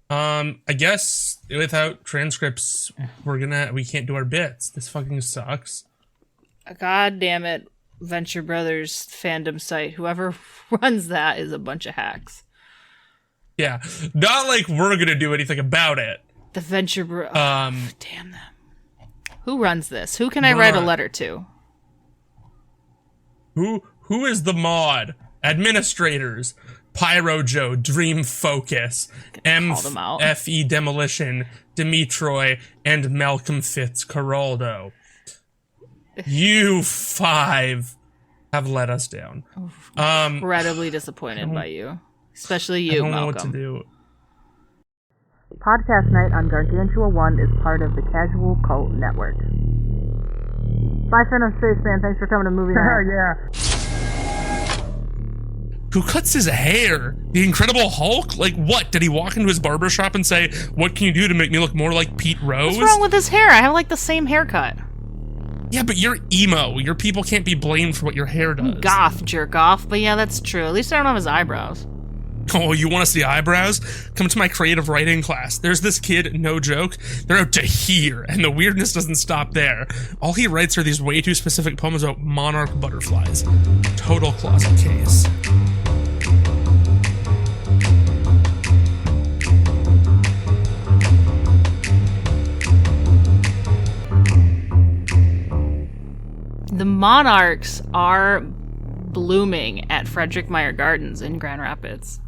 I guess without transcripts, we can't do our bits. This fucking sucks. God damn it, Venture Brothers fandom site. Whoever runs that is a bunch of hacks. Yeah, not like we're gonna do anything about it. The Venture damn them. Who runs this? Who can I write a letter to? Who is the mod? Administrators. Pyro Joe, Dream Focus, Fe Demolition, Dimitroy, and Malcolm Fitzcarraldo. You 5 have let us down. Incredibly disappointed by you. Especially you, Malcolm. I don't know what to do. Podcast Night on Gargantua-1 is part of the Casual Cult Network. Bye, Phantom Spaceman. Thanks for coming to Movie Night. Yeah. Who cuts his hair? The Incredible Hulk? Like, what? Did he walk into his barbershop and say, "What can you do to make me look more like Pete Rose?" What's wrong with his hair? I have, like, the same haircut. Yeah, but you're emo. Your people can't be blamed for what your hair does. Goth, jerk off. But yeah, that's true. At least I don't have his eyebrows. Oh, you want to see eyebrows? Come to my creative writing class. There's this kid, no joke, they're out to here, and the weirdness doesn't stop there. All he writes are these way too specific poems about monarch butterflies. Total closet case. The monarchs are blooming at Frederick Meyer Gardens in Grand Rapids.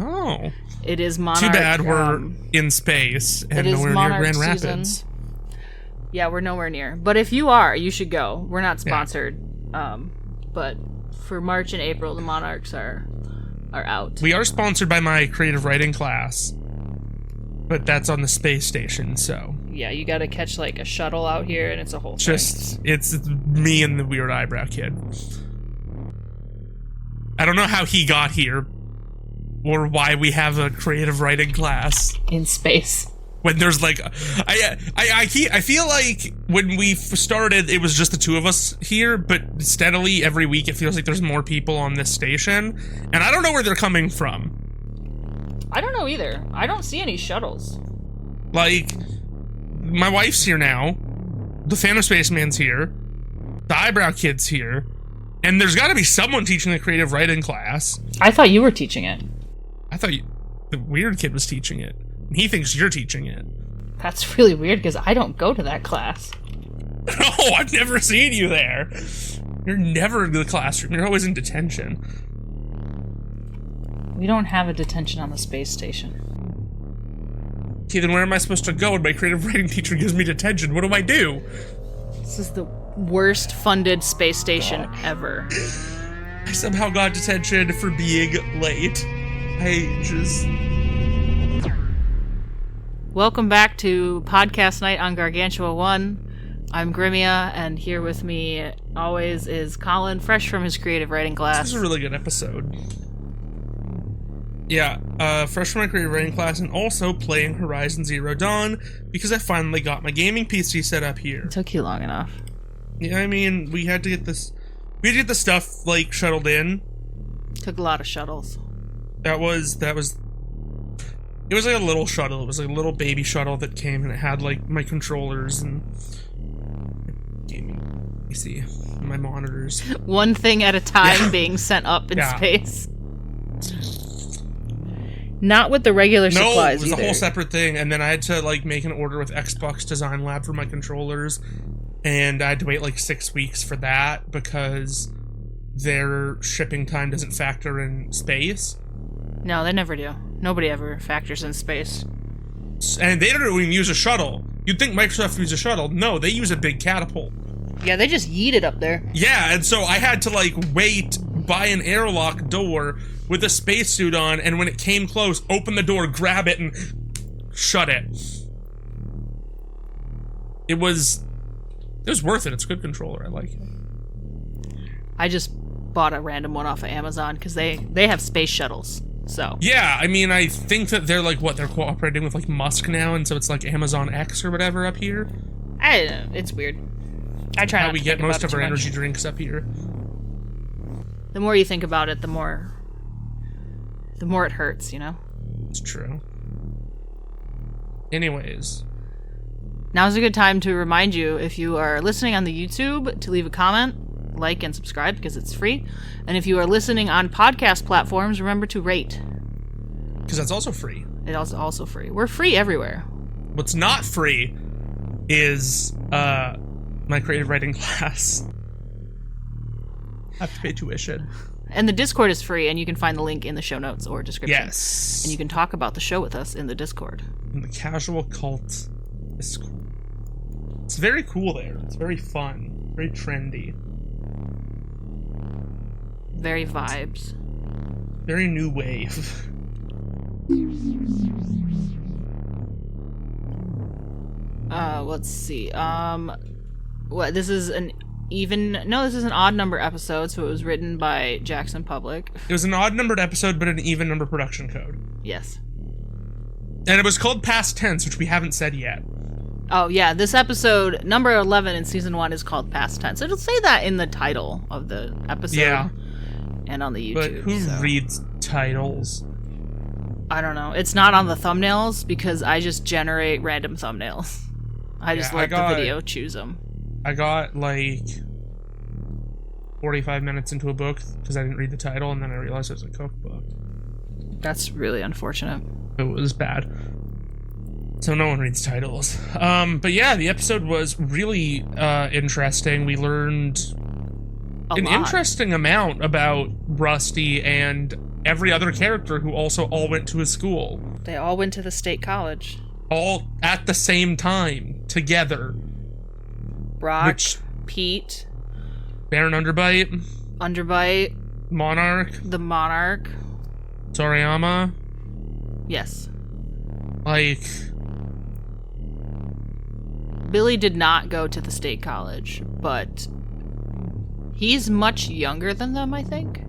Oh. It is monarch. Too bad we're in space and nowhere near Grand Rapids. Yeah, we're nowhere near. But if you are, you should go. We're not sponsored. Yeah. But for March and April, the monarchs are out. We are sponsored by my creative writing class. But that's on the space station, so... Yeah, you gotta catch, like, a shuttle out here, and it's a whole thing. It's me and the weird eyebrow kid. I don't know how he got here, or why we have a creative writing class. In space. When there's, like... I feel like when we started, it was just the two of us here, but steadily, every week, it feels like there's more people on this station, and I don't know where they're coming from. I don't know either. I don't see any shuttles. Like, my wife's here now. The Phantom Spaceman's here. The Eyebrow Kid's here. And there's got to be someone teaching the creative writing class. I thought you were teaching it. I thought the weird kid was teaching it. And he thinks you're teaching it. That's really weird because I don't go to that class. No, I've never seen you there. You're never in the classroom. You're always in detention. We don't have a detention on the space station. Okay, then where am I supposed to go when my creative writing teacher gives me detention? What do I do? This is the worst funded space station ever. I somehow got detention for being late. Welcome back to Podcast Night on Gargantua-1. I'm Grimmia, and here with me always is Colin, fresh from his creative writing class. This is a really good episode. Yeah, fresh from my creative writing class, and also playing Horizon Zero Dawn, because I finally got my gaming PC set up here. It took you long enough. Yeah, I mean, we had to get this... We had to get the stuff, like, shuttled in. Took a lot of shuttles. It was like a little shuttle. It was like a little baby shuttle that came, and it had, like, my controllers and... gaming PC, my monitors. One thing at a time being sent up in space. Not with the regular supplies. No, it was a whole separate thing, and then I had to like make an order with Xbox Design Lab for my controllers, and I had to wait like 6 weeks for that because their shipping time doesn't factor in space. No, they never do. Nobody ever factors in space. And they don't even use a shuttle. You'd think Microsoft used a shuttle. No, they use a big catapult. Yeah, they just yeet it up there. Yeah, and so I had to like wait by an airlock door with a spacesuit on, and when it came close, open the door, grab it, and shut it. It was worth it. It's a good controller. I like it. I just bought a random one off of Amazon because they have space shuttles. So yeah, I mean, I think that they're like they're cooperating with like Musk now, and so it's like Amazon X or whatever up here. I don't know. It's weird. I try not to think about it too much. How we get most of our energy drinks up here. The more you think about it, the more it hurts, you know? It's true. Anyways. Now's a good time to remind you, if you are listening on the YouTube, to leave a comment, like, and subscribe because it's free. And if you are listening on podcast platforms, remember to rate. Because that's also free. It is also free. We're free everywhere. What's not free is my creative writing class. I have to pay tuition. And the Discord is free, and you can find the link in the show notes or description. Yes. And you can talk about the show with us in the Discord. In the Casual Cult Discord. It's very cool there. It's very fun. Very trendy. Very vibes. Very new wave. Let's see. What, this is an this is an odd number episode, so it was written by Jackson Public. It was an odd numbered episode, but an even number production code. Yes. And it was called Past Tense, which we haven't said yet. Oh, yeah. This episode, number 11 in season 1, is called Past Tense. It'll say that in the title of the episode. Yeah. And on the YouTube. But who reads titles? I don't know. It's not on the thumbnails because I just generate random thumbnails. I just let the video choose them. I got, like, 45 minutes into a book because I didn't read the title, and then I realized it was a cookbook. That's really unfortunate. It was bad. So no one reads titles. But yeah, the episode was really interesting. We learned an interesting amount about Rusty and every other character who also all went to his school. They all went to the state college. All at the same time, together. Brock, Pete, Baron Underbite, Monarch, the Monarch, Toriyama. Yes. Like, Billy did not go to the state college, but he's much younger than them, I think.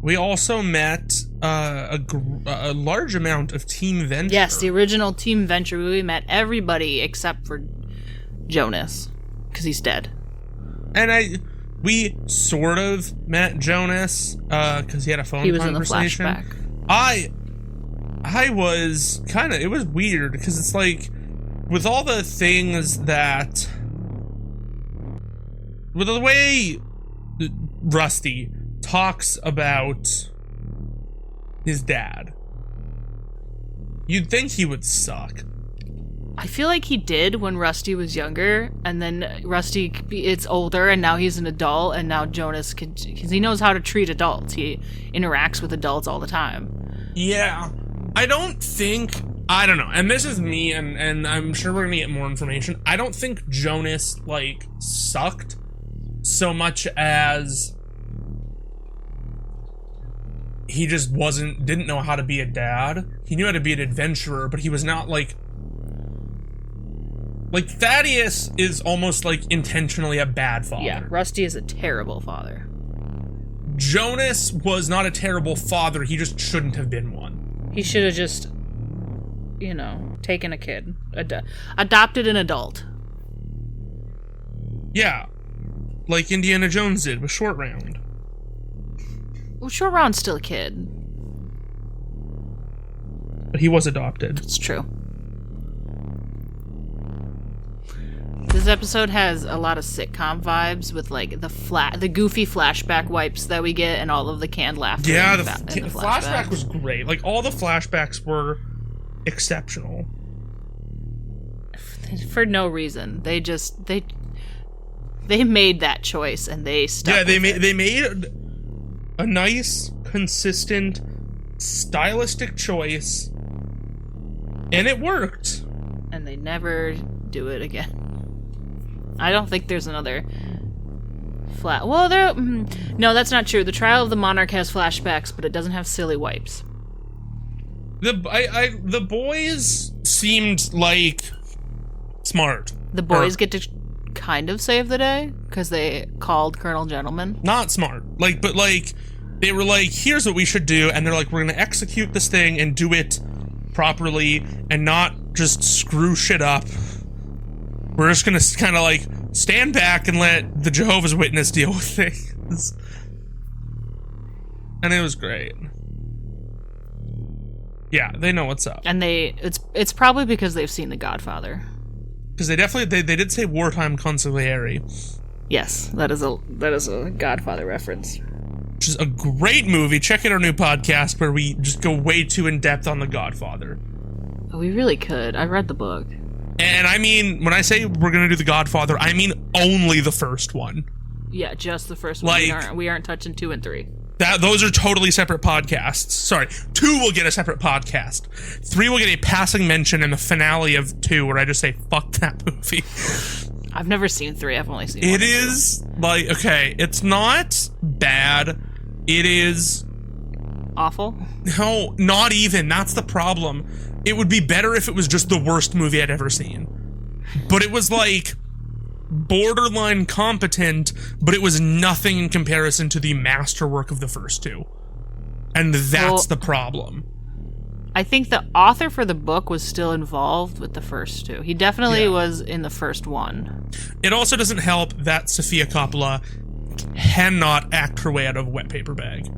We also met a large amount of Team Venture. Yes, the original Team Venture. We met everybody except for Jonas, because he's dead. And we sort of met Jonas, because he had a phone conversation. He was in the flashback. I was kind of, it was weird, because it's like, with all the things that, with the way Rusty talks about his dad, you'd think he would suck. I feel like he did when Rusty was younger, and then Rusty it's older, and now he's an adult, and now Jonas because he knows how to treat adults. He interacts with adults all the time. Yeah. I don't know, and this is me, and I'm sure we're gonna get more information. I don't think Jonas, like, sucked so much as he just didn't know how to be a dad. He knew how to be an adventurer, but he was not, like, Thaddeus is almost, like, intentionally a bad father. Yeah, Rusty is a terrible father. Jonas was not a terrible father, he just shouldn't have been one. He should have just, taken a kid. Adopted an adult. Yeah. Like Indiana Jones did with Short Round. Well, Short Round's still a kid. But he was adopted. It's true. This episode has a lot of sitcom vibes with, like, the goofy flashback wipes that we get and all of the canned laughter. Yeah, the flashback was great. Like, all the flashbacks were exceptional. For no reason. They made that choice and they stuck with it. They made a nice, consistent, stylistic choice, and it worked. And they never do it again. I don't think there's another Well, no, that's not true. The Trial of the Monarch has flashbacks, but it doesn't have silly wipes. The boys seemed like smart. The boys get to kind of save the day because they called Colonel Gentleman. Not smart. But they were like, here's what we should do, and they're like, we're gonna execute this thing and do it properly and not just screw shit up. We're just gonna kind of like stand back and let the Jehovah's Witness deal with things. And it was great. Yeah, they know what's up. And it's probably because they've seen The Godfather. Because they did say wartime consigliere. Yes, that is a Godfather reference. Which is a great movie. Check out our new podcast where we just go way too in depth on The Godfather. We really could. I read the book. And I mean, when I say we're gonna do The Godfather, I mean only the first one. Yeah, just the first one. We aren't touching 2 and 3. Those are totally separate podcasts. Sorry, 2 will get a separate podcast. 3 will get a passing mention in the finale of 2 where I just say, fuck that movie. I've never seen 3. I've only seen 1. It is, like, okay, it's not bad. It is... awful? No, not even. That's the problem. It would be better if it was just the worst movie I'd ever seen. But it was, like... borderline competent, but it was nothing in comparison to the masterwork of the first 2. And that's the problem. I think the author for the book was still involved with the first 2. He definitely was in the first one. It also doesn't help that Sofia Coppola cannot act her way out of a wet paper bag.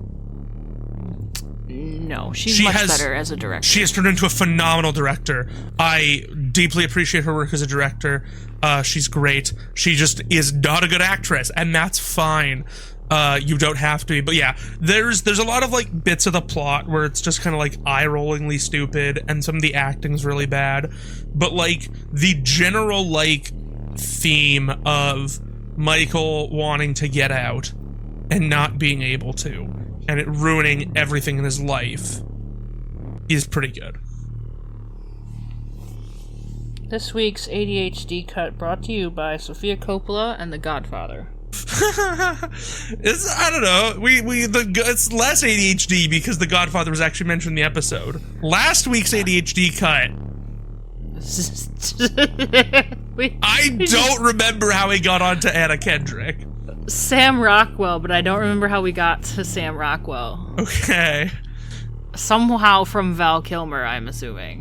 No, she's much better as a director. She has turned into a phenomenal director. I deeply appreciate her work as a director. She's great. She just is not a good actress, and that's fine. You don't have to be. But yeah, there's a lot of like bits of the plot where it's just kind of like eye-rollingly stupid, and some of the acting's really bad. But like the general like theme of Michael wanting to get out and not being able to, and it ruining everything in his life, is pretty good. This week's ADHD cut brought to you by Sofia Coppola and The Godfather. I don't know. It's less ADHD because The Godfather was actually mentioned in the episode. Last week's ADHD cut. I don't remember how he got onto Anna Kendrick. Sam Rockwell, but I don't remember how we got to Sam Rockwell. Okay. Somehow from Val Kilmer, I'm assuming.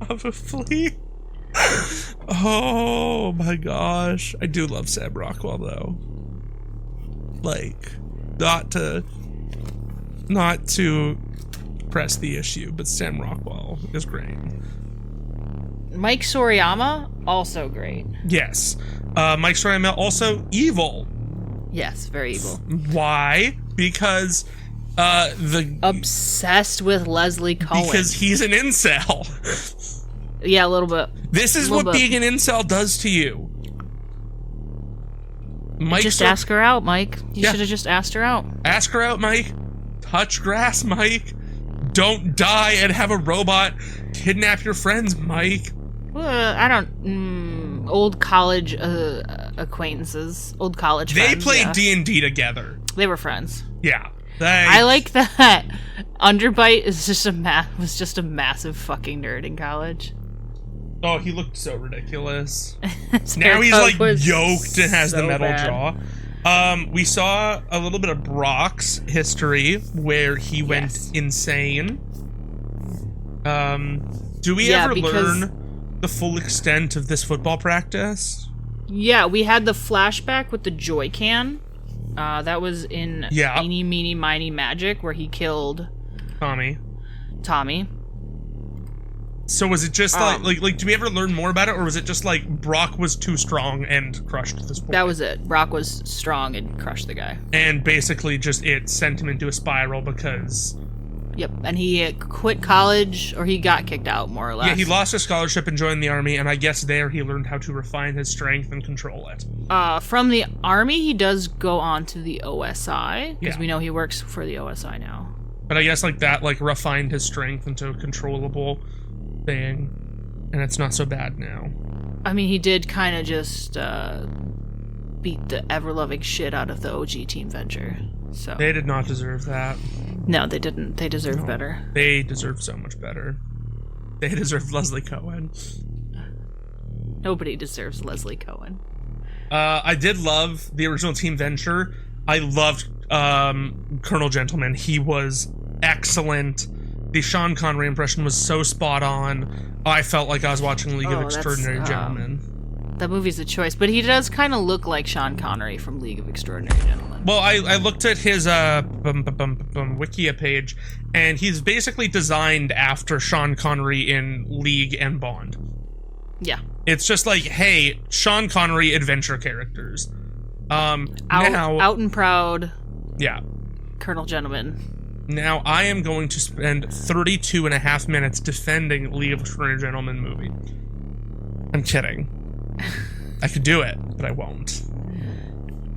Probably. Oh my gosh. I do love Sam Rockwell though. Like, not to press the issue, but Sam Rockwell is great. Mike Soriyama, also great. Yes. Mike Soriyama, also evil. Yes, very evil. Why? Because obsessed with Leslie Cohen. Because he's an incel. Yeah, a little bit. This is what being an incel does to you. Mike, just ask her out, Mike. You should have just asked her out. Ask her out, Mike. Touch grass, Mike. Don't die and have a robot kidnap your friends, Mike. I don't... old college acquaintainces. Old college friends. They played D&D together. They were friends. Yeah. I like that Underbite was just a massive fucking nerd in college. Oh, he looked so ridiculous. Now he's like yoked and has the metal jaw. We saw a little bit of Brock's history where he went insane. Do we ever learn the full extent of this football practice? Yeah, we had the flashback with the Joy Can. That was in Eeny, Meeny, Miny, Magic, where he killed Tommy. So was it just like do we ever learn more about it, or was it just like Brock was too strong and crushed this boy? That was it. Brock was strong and crushed the guy. And basically just it sent him into a spiral because... Yep, and he quit college, or he got kicked out, more or less. Yeah, he lost his scholarship and joined the army, and I guess there he learned how to refine his strength and control it. From the army, he does go on to the OSI, because we know he works for the OSI now. But I guess like that refined his strength into a controllable thing, and it's not so bad now. I mean, he did kind of just beat the ever-loving shit out of the OG Team Venture. So they did not deserve that. No, they didn't. They deserve better. They deserve so much better. They deserve Leslie Cohen. Nobody deserves Leslie Cohen. I did love the original Team Venture. I loved Colonel Gentleman. He was excellent. The Sean Connery impression was so spot on. I felt like I was watching League of Extraordinary Gentlemen. That movie's a choice, but he does kind of look like Sean Connery from League of Extraordinary Gentlemen. Well, I looked at his Wikia page, and he's basically designed after Sean Connery in League and Bond. Yeah. It's just like, hey, Sean Connery adventure characters. Out and proud. Yeah. Colonel Gentleman. Now, I am going to spend 32 and a half minutes defending League of Extraordinary Gentlemen movie. I'm kidding. I could do it, but I won't.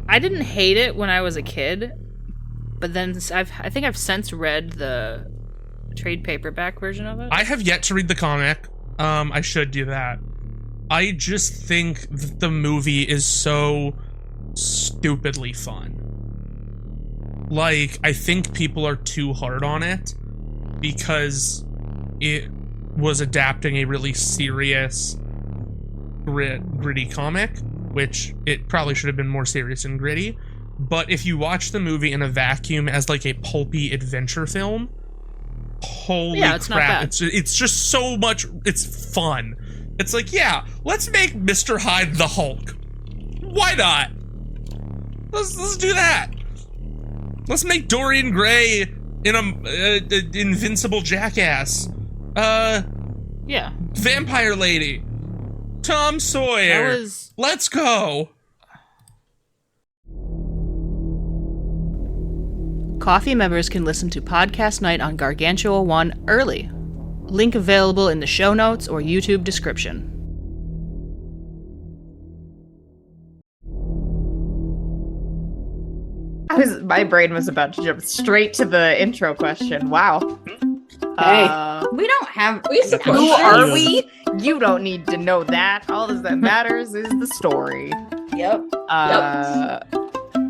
I didn't hate it when I was a kid, but then I think I've since read the trade paperback version of it. I have yet to read the comic. I should do that. I just think that the movie is so stupidly fun. Like, I think people are too hard on it because it was adapting a really serious, gritty comic, which it probably should have been more serious and gritty. But if you watch the movie in a vacuum as like a pulpy adventure film, holy crap, not bad. It's just so much, it's fun. It's like, yeah, let's make Mr. Hyde the Hulk. Why not? Let's do that. Let's make Dorian Gray an invincible jackass. Yeah. Vampire Lady. Tom Sawyer. Let's go. Coffee members can listen to Podcast Night on Gargantua-1 early. Link available in the show notes or YouTube description. My brain was about to jump straight to the intro question. Wow. Hey, we don't have. Who are we? You don't need to know that. All that matters is the story. Yep.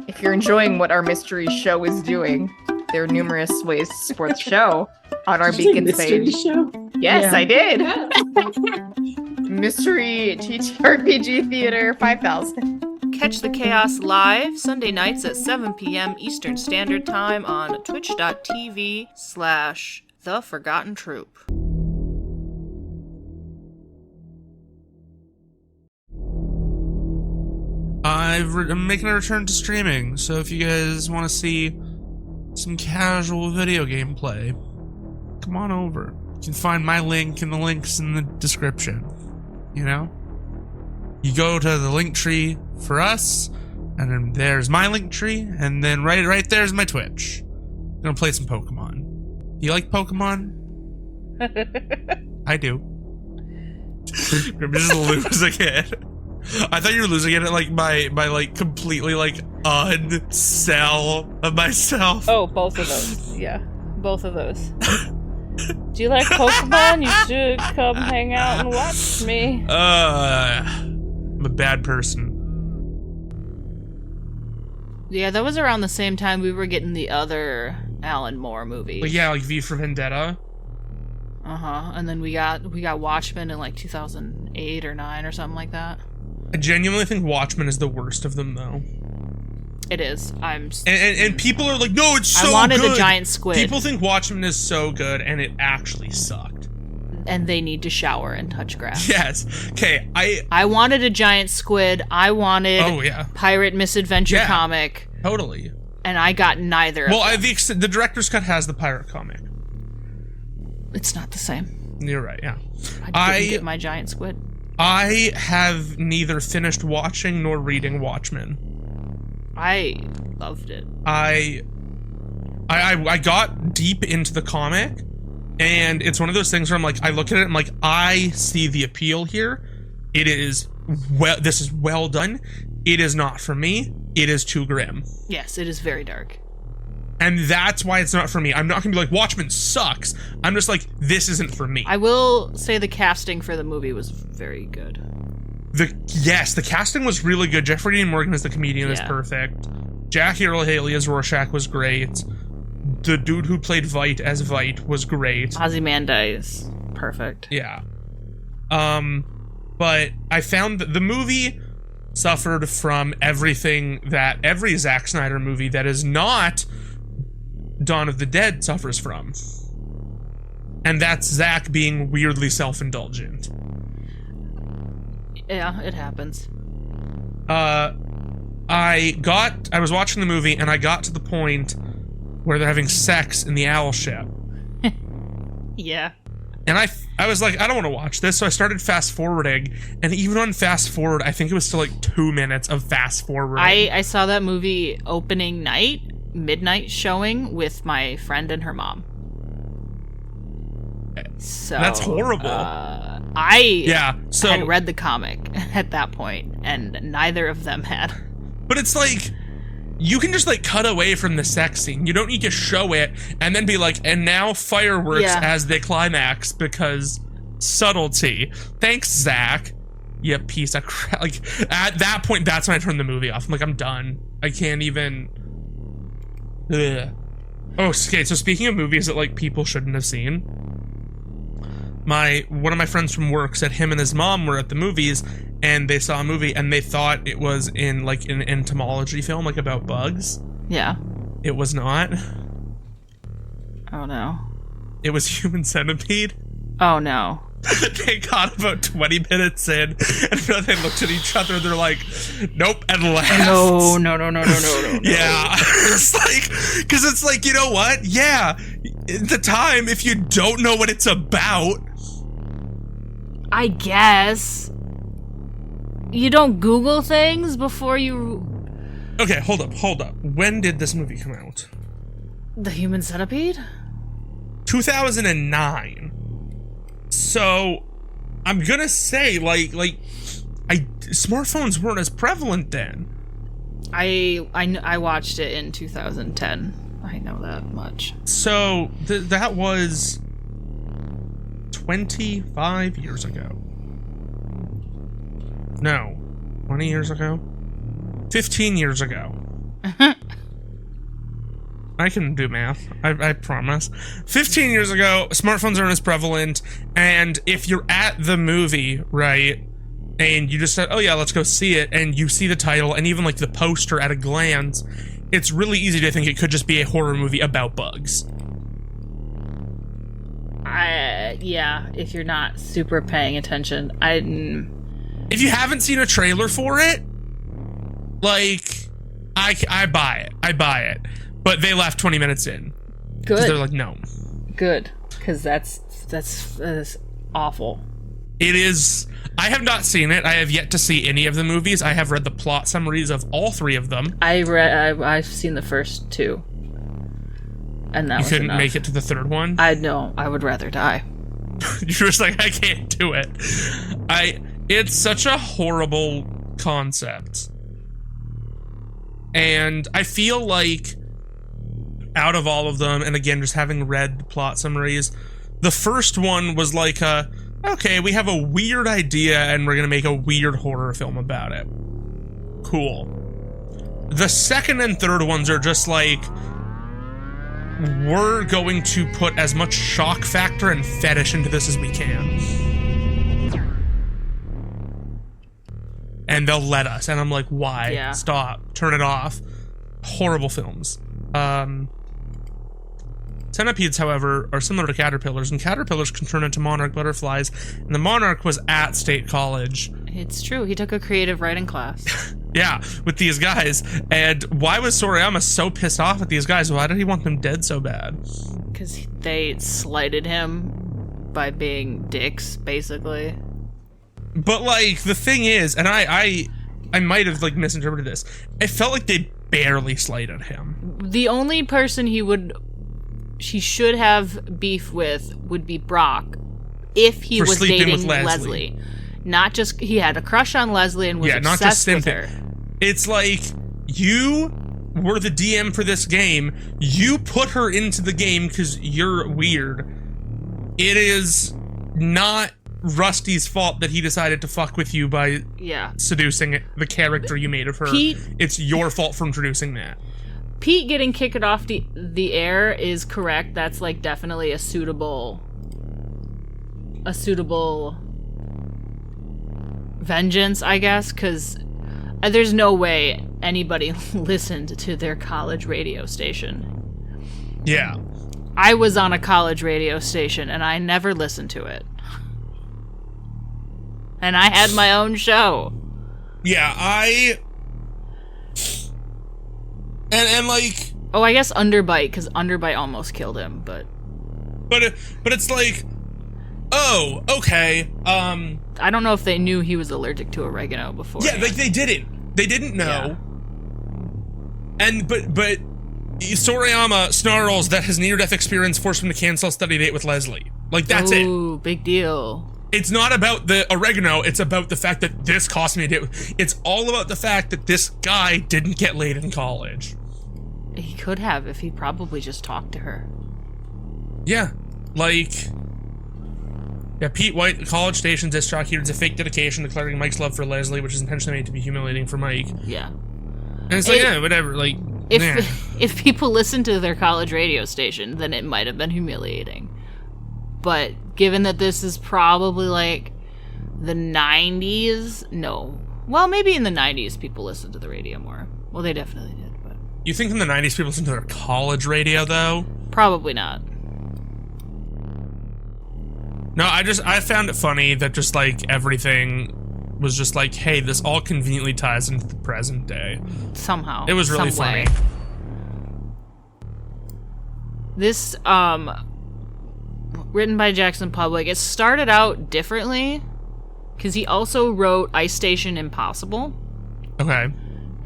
If you're enjoying what our mystery show is doing, there are numerous ways to support the show on our Beacons page. Show? Yes, Yeah. I did. Mystery TTRPG Theater 5000. Catch the chaos live Sunday nights at 7 p.m. Eastern Standard Time on twitch.tv/The Forgotten Troop. I'm making a return to streaming, so if you guys want to see some casual video gameplay, come on over. You can find my link and the links in the description. You know? You go to the link tree for us, and then there's my link tree, and then right there's my Twitch. I'm gonna play some Pokemon. You like Pokemon? I do. I'm just losing it. I thought you were losing it at like my like completely like unsell of myself. Oh, both of those. Yeah, both of those. Do you like Pokemon? You should come hang out and watch me. I'm a bad person. Yeah, that was around the same time we were getting the other Alan Moore movie. But yeah, like V for Vendetta. And then we got Watchmen in like 2008 or 9 or something like that. I genuinely think Watchmen is the worst of them, though. It is. And people are like, no, it's so good. I wanted the giant squid. People think Watchmen is so good, and it actually sucked. And they need to shower and touch grass. Yes. Okay, I wanted a giant squid. I wanted pirate misadventure comic. Totally. And I got neither. Well, the director's cut has the pirate comic. It's not the same. You're right. Yeah. I didn't get my giant squid. I have neither finished watching nor reading Watchmen. I loved it. I got deep into the comic, and it's one of those things where I'm like, I look at it and I'm like, I see the appeal here. This is well done. It is not for me. It is too grim. Yes, it is very dark. And that's why it's not for me. I'm not gonna be like, Watchmen sucks. I'm just like, this isn't for me. I will say the casting for the movie was very good. The casting was really good. Jeffrey Dean Morgan as the comedian is perfect. Jackie Earle Haley as Rorschach was great. The dude who played Vite as Vite was great. Ozymandias, perfect. Yeah. But I found that the movie suffered from everything that every Zack Snyder movie that is not Dawn of the Dead suffers from. And that's Zack being weirdly self-indulgent. Yeah, it happens. I was watching the movie and I got to the point where they're having sex in the owl ship. Yeah. And I was like, I don't want to watch this, so I started fast forwarding, and even on fast forward, I think it was still like 2 minutes of fast forwarding. I saw that movie opening night, midnight showing with my friend and her mom. So that's horrible. I so had read the comic at that point, and neither of them had. But it's like, you can just like cut away from the sex scene. You don't need to show it and then be like, and now fireworks as they climax, because subtlety. Thanks, Zach. You piece of crap. Like, at that point, that's when I turned the movie off. I'm like, I'm done. I can't even. Ugh. Oh, okay. So speaking of movies that like people shouldn't have seen, one of my friends from work said him and his mom were at the movies and they saw a movie and they thought it was in like an entomology film, like about bugs. Yeah. It was not. Oh no. It was Human Centipede. Oh no. They got about 20 minutes in and they looked at each other, they're like, nope, and left. No. Yeah. It's like, because it's like, you know what? Yeah. At the time, if you don't know what it's about, I guess you don't Google things before you. Okay, hold up. When did this movie come out? The Human Centipede? 2009. So, I'm gonna say, smartphones weren't as prevalent then. I watched it in 2010. I know that much. So, that was 25 years ago. No. 20 years ago? 15 years ago. I can do math. I promise. 15 years ago, smartphones aren't as prevalent, and if you're at the movie, right, and you just said, oh yeah, let's go see it, and you see the title, and even like the poster at a glance, it's really easy to think it could just be a horror movie about bugs. Yeah, if you're not super paying attention. If you haven't seen a trailer for it, like, I buy it. But they left 20 minutes in. Good. They're like, no. Good, because that's awful. It is. I have not seen it. I have yet to see any of the movies. I have read the plot summaries of all three of them. I've seen the first two, and that was enough. You couldn't make it to the third one? I know. I would rather die. You're just like, I can't do it. It's such a horrible concept. And I feel like out of all of them, and again, just having read the plot summaries, the first one was like okay, we have a weird idea and we're gonna make a weird horror film about it. Cool. The second and third ones are just like, we're going to put as much shock factor and fetish into this as we can. And they'll let us. And I'm like, why? Yeah. Stop. Turn it off. Horrible films. Centipedes, however, are similar to caterpillars, and caterpillars can turn into monarch butterflies, and the monarch was at State College. It's true. He took a creative writing class. Yeah, with these guys. And why was Sorayama so pissed off at these guys? Why did he want them dead so bad? Because they slighted him by being dicks, basically. But, like, the thing is, and I might have, like, misinterpreted this. It felt like they barely slighted him. The only person she should have beef with would be Brock if he was dating Leslie. Not just, he had a crush on Leslie and was obsessed with her. It's like, you were the DM for this game. You put her into the game because you're weird. It is not Rusty's fault that he decided to fuck with you by seducing the character you made of her. It's your fault for introducing that. Pete getting kicked off the air is correct. That's like definitely a suitable vengeance, I guess, because there's no way anybody listened to their college radio station. Yeah. I was on a college radio station and I never listened to it. And I had my own show. Yeah, And like... Oh, I guess Underbite, because Underbite almost killed him, but it's like... Oh, okay, I don't know if they knew he was allergic to oregano before. Yeah, like, they didn't know. Yeah. But Sorayama snarls that his near-death experience forced him to cancel a study date with Leslie. Like, that's it. Ooh, big deal. It's not about the oregano, it's about the fact that this cost me a date. It's all about the fact that this guy didn't get laid in college. He could have if he probably just talked to her. Yeah, like... Yeah, Pete White, the College Station disc jockey, reads a fake dedication declaring Mike's love for Leslie, which is intentionally made to be humiliating for Mike. Yeah. And it's like, yeah, whatever, like... If people listen to their college radio station, then it might have been humiliating. But given that this is probably like the 90s, no. Well, maybe in the 90s people listened to the radio more. Well, they definitely did, but... You think in the 90s people listened to their college radio, though? Probably not. No, I found it funny that just like everything was just like, hey, this all conveniently ties into the present day. Somehow. It was really funny. Way. This, written by Jackson Public, it started out differently because he also wrote Ice Station Impossible. Okay.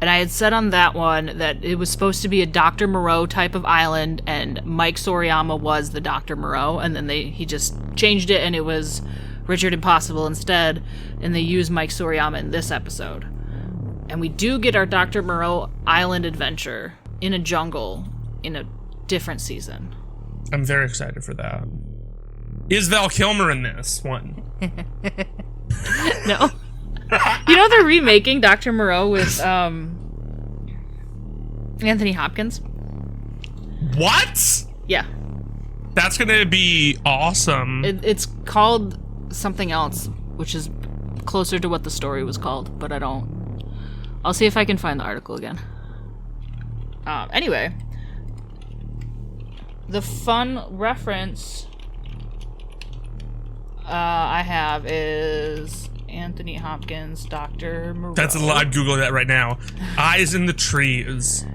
And I had said on that one that it was supposed to be a Dr. Moreau type of island, and Mike Sorayama was the Dr. Moreau, and then he just changed it, and it was Richard Impossible instead, and they used Mike Sorayama in this episode. And we do get our Dr. Moreau island adventure in a jungle in a different season. I'm very excited for that. Is Val Kilmer in this one? No. You know they're remaking Dr. Moreau with Anthony Hopkins? What? Yeah. That's gonna be awesome. It's called something else, which is closer to what the story was called, but I'll see if I can find the article again. Anyway. The fun reference I have is... Anthony Hopkins, Dr. Moreau. That's a lot. I'd Google that right now. Eyes in the Trees.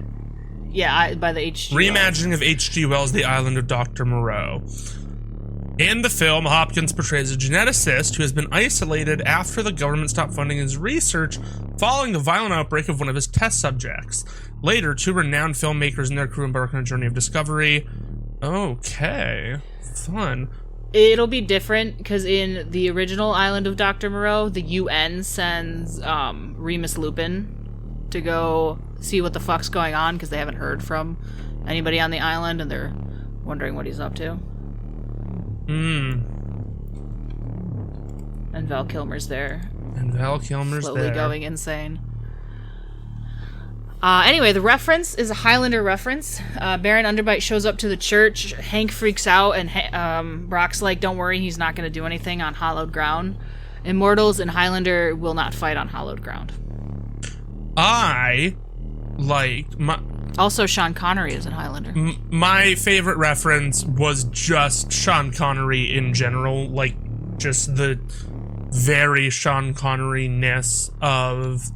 Yeah, by the H.G. Reimagining of H.G. Wells' The Island of Dr. Moreau. In the film, Hopkins portrays a geneticist who has been isolated after the government stopped funding his research following the violent outbreak of one of his test subjects. Later, two renowned filmmakers and their crew embark on a journey of discovery. Okay. Fun. It'll be different because in the original Island of Dr. Moreau, the UN sends Remus Lupin to go see what the fuck's going on because they haven't heard from anybody on the island and they're wondering what he's up to. And Val Kilmer's there. Slowly going insane. Anyway, the reference is a Highlander reference. Baron Underbite shows up to the church. Hank freaks out, and Brock's like, don't worry, he's not going to do anything on hallowed ground. Immortals and Highlander will not fight on hallowed ground. Also, Sean Connery is in Highlander. My favorite reference was just Sean Connery in general. Like, just the very Sean Connery-ness of...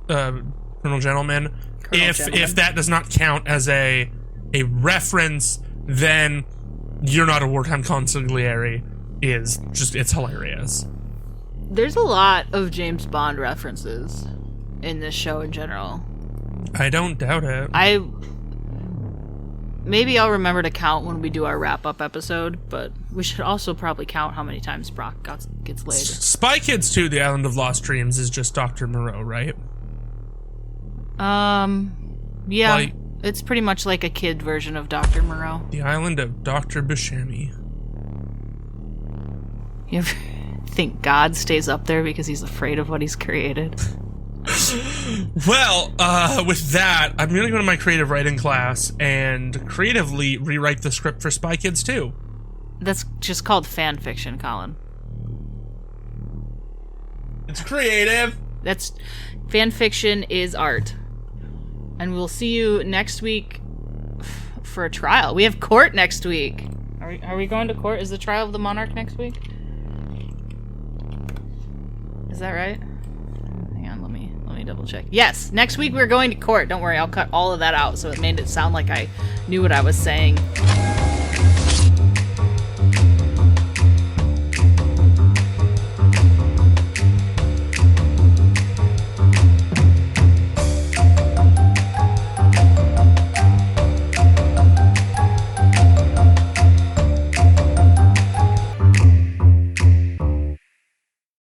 Colonel Gentleman. If that does not count as a reference, then You're Not a Wartime Consigliere it's hilarious. There's a lot of James Bond references in this show in general. I don't doubt it. Maybe I'll remember to count when we do our wrap-up episode, but we should also probably count how many times Brock gets laid. Spy Kids 2, The Island of Lost Dreams, is just Dr. Moreau, right? Yeah. It's pretty much like a kid version of Dr. Moreau. The Island of Dr. Buscemi. You ever think God stays up there because he's afraid of what he's created? Well, with that, I'm going to go to my creative writing class and creatively rewrite the script for Spy Kids 2. That's just called fan fiction, Colin. It's creative. Fan fiction is art. And we'll see you next week for a trial. We have court next week. Are we going to court? Is the trial of the monarch next week? Is that right? Hang on, let me double check. Yes, next week we're going to court. Don't worry, I'll cut all of that out so it made it sound like I knew what I was saying.